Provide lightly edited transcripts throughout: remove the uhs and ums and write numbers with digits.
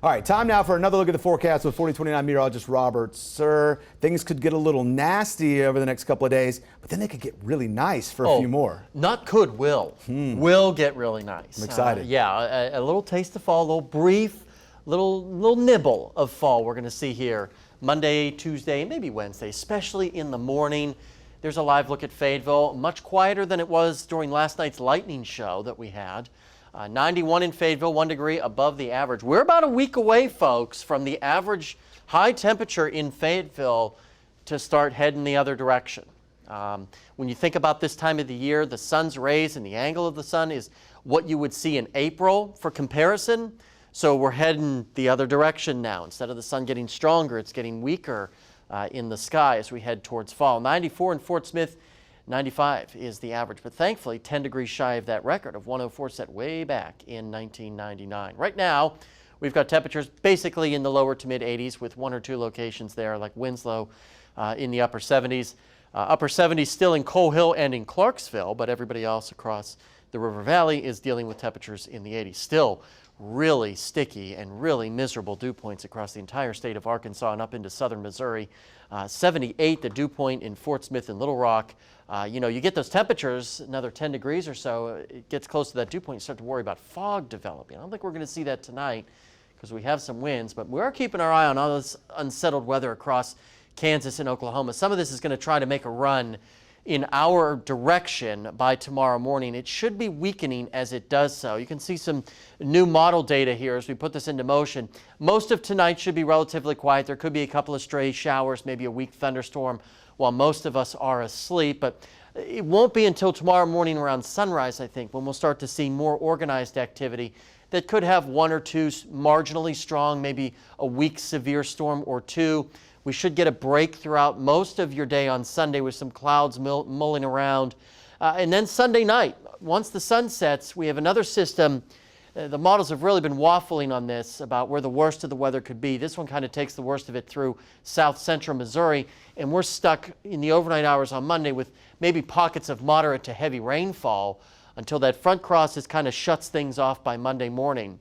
All right, time now for another look at the forecast with 4029 meteorologist Robert Suhr. Things could get a little nasty over the next couple of days, but then they could get really nice for a few more. Not could, will. Will get really nice. I'm excited. Yeah, a little taste of fall, a little brief, little nibble of fall we're going to see here Monday, Tuesday, and maybe Wednesday, especially in the morning. There's a live look at Fayetteville, much quieter than it was during last night's lightning show that we had. 91 in Fayetteville, 1 degree above the average. We're about a week away, folks, from the average high temperature in Fayetteville to start heading the other direction. When you think about this time of the year, the sun's rays and the angle of the sun is what you would see in April for comparison. So we're heading the other direction now. Instead of the sun getting stronger, it's getting weaker in the sky as we head towards fall. 94 in Fort Smith. 95 is the average, but thankfully 10 degrees shy of that record of 104 set way back in 1999. Right now, we've got temperatures basically in the lower to mid 80s with 1 or 2 locations there like Winslow in the upper 70s. Upper 70s still in Coal Hill and in Clarksville, but everybody else across the River Valley is dealing with temperatures in the 80s. Still really sticky and really miserable dew points across the entire state of Arkansas and up into southern Missouri. 78 the dew point in Fort Smith and Little Rock. You get those temperatures, another 10 degrees or so, it gets close to that dew point, you start to worry about fog developing. I don't think we're going to see that tonight because we have some winds, but we are keeping our eye on all this unsettled weather across Kansas and Oklahoma. Some of this is going to try to make a run in our direction by tomorrow morning. It should be weakening as it does so. You can see some new model data here as we put this into motion. Most of tonight should be relatively quiet. There could be a couple of stray showers, maybe a weak thunderstorm while most of us are asleep, but it won't be until tomorrow morning around sunrise, I think, when we'll start to see more organized activity that could have 1 or 2 marginally strong, maybe a weak severe storm or 2. We should get a break throughout most of your day on Sunday with some clouds mulling around. And then Sunday night, once the sun sets, we have another system. The models have really been waffling on this about where the worst of the weather could be. This one kind of takes the worst of it through south central Missouri, and we're stuck in the overnight hours on Monday with maybe pockets of moderate to heavy rainfall until that front crosses kind of shuts things off by Monday morning.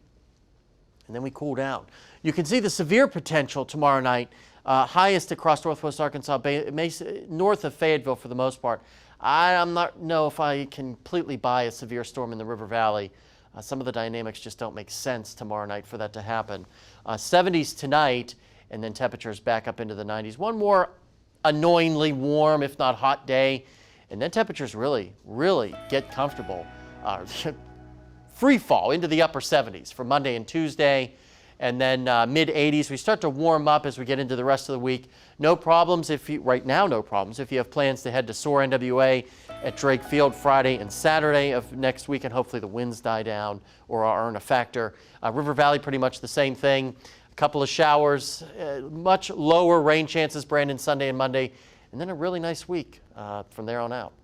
And then we cool down. You can see the severe potential tomorrow night, highest across northwest Arkansas, north of Fayetteville for the most part. I'm not know if I completely buy a severe storm in the River Valley. Some of the dynamics just don't make sense tomorrow night for that to happen. 70s tonight, and then temperatures back up into the 90s. One more annoyingly warm, if not hot day, and then temperatures really get comfortable. Free fall into the upper 70s for Monday and Tuesday, and then mid 80s. We start to warm up as we get into the rest of the week. No problems right now, no problems. If you have plans to head to Suhr NWA at Drake Field Friday and Saturday of next week, and hopefully the winds die down or aren't a factor. River Valley, pretty much the same thing. A couple of showers, much lower rain chances, Brandon, Sunday and Monday, and then a really nice week from there on out.